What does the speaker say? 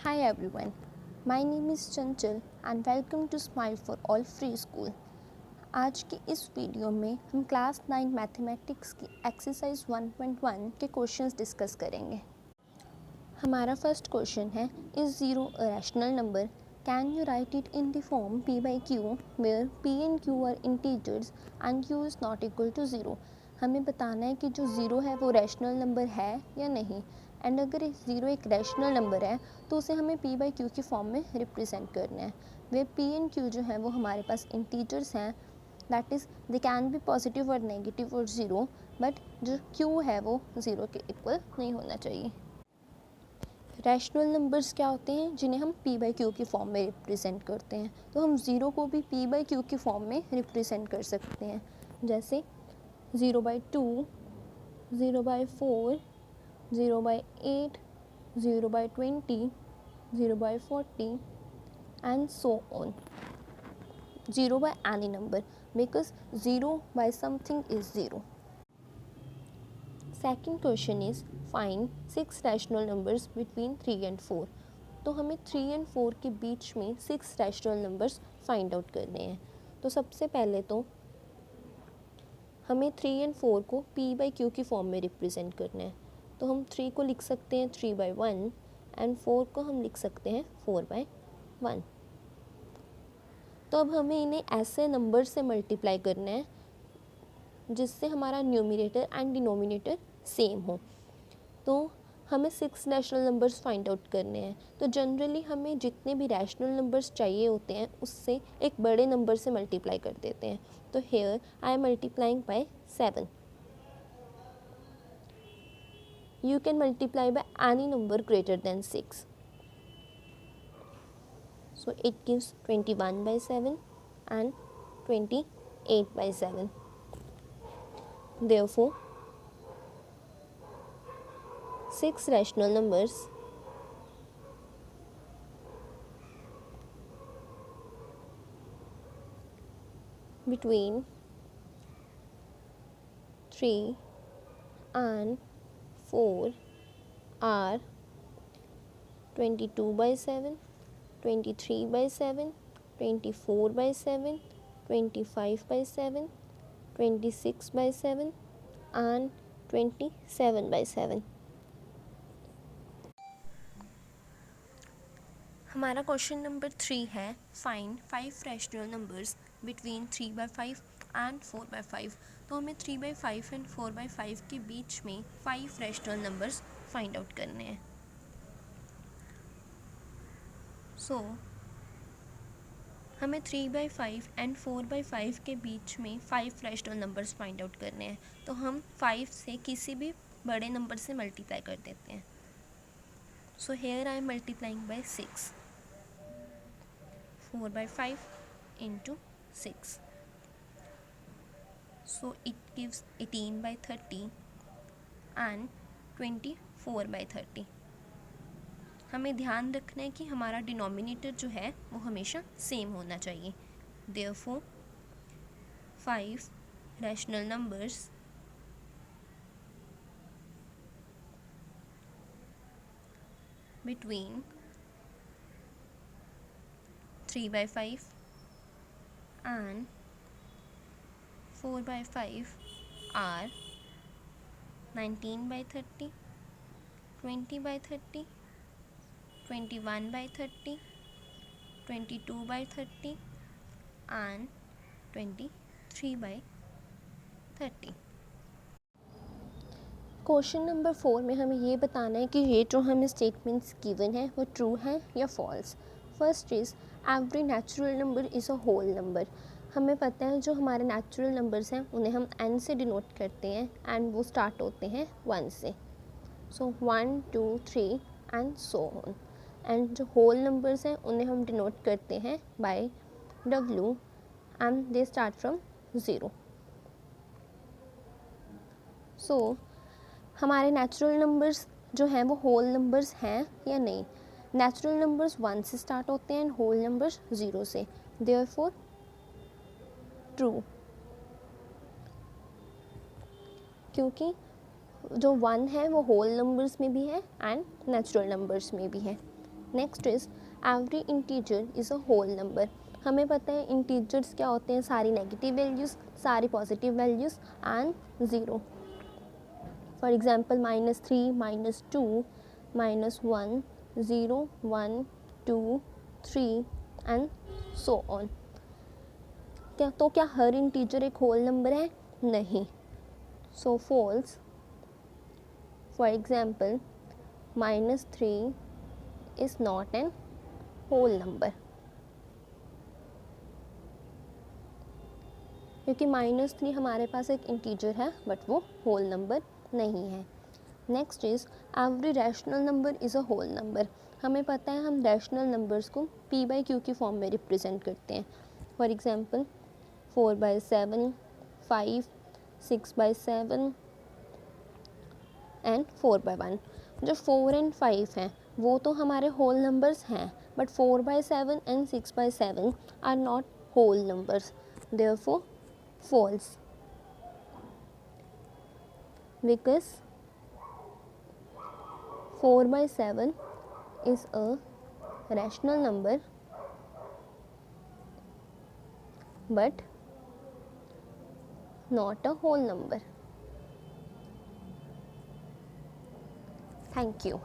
Hi everyone, my name is Chanchal and welcome to Smile for All Free School. आज की इस video में हम क्लास 9 मैथमेटिक्स की एक्सरसाइज 1.1 के क्वेश्चंस डिस्कस करेंगे। हमारा फर्स्ट क्वेश्चन है, is zero a rational number? Can you write it in the form p by q where p and q are integers and q is not equal to zero. हमें बताना है कि जो zero है वो rational number है या नहीं, एंड अगर ज़ीरो एक रैशनल नंबर है तो उसे हमें p by q की फॉर्म में रिप्रेजेंट करना है। वे p and q जो है वो हमारे पास इंटीजर्स हैं, that is they can be positive और नेगेटिव और ज़ीरो, बट जो q है वो ज़ीरो के इक्वल नहीं होना चाहिए। रैशनल नंबर्स क्या होते हैं? जिन्हें हम p बाई क्यू की फॉर्म में रिप्रेजेंट करते हैं। तो हम ज़ीरो को भी p बाई क्यू की फॉर्म में रिप्रेजेंट कर सकते हैं, जैसे 0/2, 0/4, 0/8, 0/20, 0/40 and so on. 0 by any number, because 0 by something is 0. Second question is find 6 rational numbers between 3 and 4। तो हमें 3 and 4 के बीच में 6 रैशनल नंबर्स फाइंड आउट करने हैं। तो सबसे पहले तो हमें 3 and 4 को p by q की फॉर्म में रिप्रेजेंट करना है। तो हम 3 को लिख सकते हैं 3/1 एंड 4 को हम लिख सकते हैं 4/1। तो अब हमें इन्हें ऐसे नंबर से मल्टीप्लाई करना है जिससे हमारा न्यूमरेटर एंड डिनोमिनेटर सेम हो। तो हमें 6 रैशनल नंबर्स फाइंड आउट करने हैं। तो जनरली हमें जितने भी रैशनल नंबर्स चाहिए होते हैं उससे एक बड़े नंबर से मल्टीप्लाई कर देते हैं। तो here I am multiplying by 7। You can multiply by any number greater than 6। So it gives 21/7 and 28/7. Therefore, 6 rational numbers between 3 and 4 are 22/7, 23/7, 24/7, 25/7, 26/7 and 27/7. हमारा क्वेश्चन नंबर 3 है, find 5 rational numbers between 3/5 and 4/5। तो हमें 3/5 and 4/5 के बीच में 5 rational numbers find out करने हैं। सो हमें 3/5 and 4/5 के बीच में 5 रैशनल नंबर्स फाइंड आउट करने हैं। तो हम 5 से किसी भी बड़े नंबर से मल्टीप्लाई कर देते हैं। So here I am multiplying by 6। 4/5 into 6. So it gives 18/30 and 24/30. हमें ध्यान रखना है कि हमारा डिनोमिनेटर जो है वो हमेशा सेम होना चाहिए। Therefore, 5 rational numbers between 3/5 and 4/5 are 19/30, 20/30, 21/30, 22/30 and 23/30. Question number 4 में हमें ये बताना है कि ये जो हमें स्टेटमेंट्स गिवन है वो ट्रू है या false. First is every natural number is a whole number. हमें पता है जो हमारे नेचुरल नंबर्स हैं उन्हें हम n से डिनोट करते हैं एंड वो स्टार्ट होते हैं 1 से। So 1, 2, 3 and so on. And जो होल नंबर्स हैं उन्हें हम डिनोट करते हैं by w and they start from 0। So हमारे नेचुरल नंबर्स जो हैं वो होल नंबर्स हैं या नहीं? नेचुरल नंबर्स 1 से स्टार्ट होते हैं एंड होल नंबर्स 0 से। देयरफॉर ट्रू, क्योंकि जो 1 है वो होल नंबर्स में भी है एंड नेचुरल नंबर्स में भी है। Next is every integer is a whole number. हमें पता है इंटीजर्स क्या होते हैं, सारी नेगेटिव वैल्यूज़, सारी positive values and zero. For example -3, -2, -1, 0, 1, 2, 3 and so on. क्या हर इंटीजर एक होल नंबर है? नहीं। So false. For example -3 is not an whole number, क्योंकि -3 हमारे पास एक इंटीजर है बट वो होल नंबर नहीं है। Next is every rational number is a whole number. हमें पता है हम रैशनल नंबर्स को p/q की फॉर्म में रिप्रेजेंट करते हैं। For example 4/7, 5, 6/7 and 4/1। जो 4 एंड 5 हैं वो तो हमारे होल नंबर्स हैं, but 4/7 and 6/7 are not whole numbers, therefore false, because 4/7 is a rational number but not a whole number. Thank you.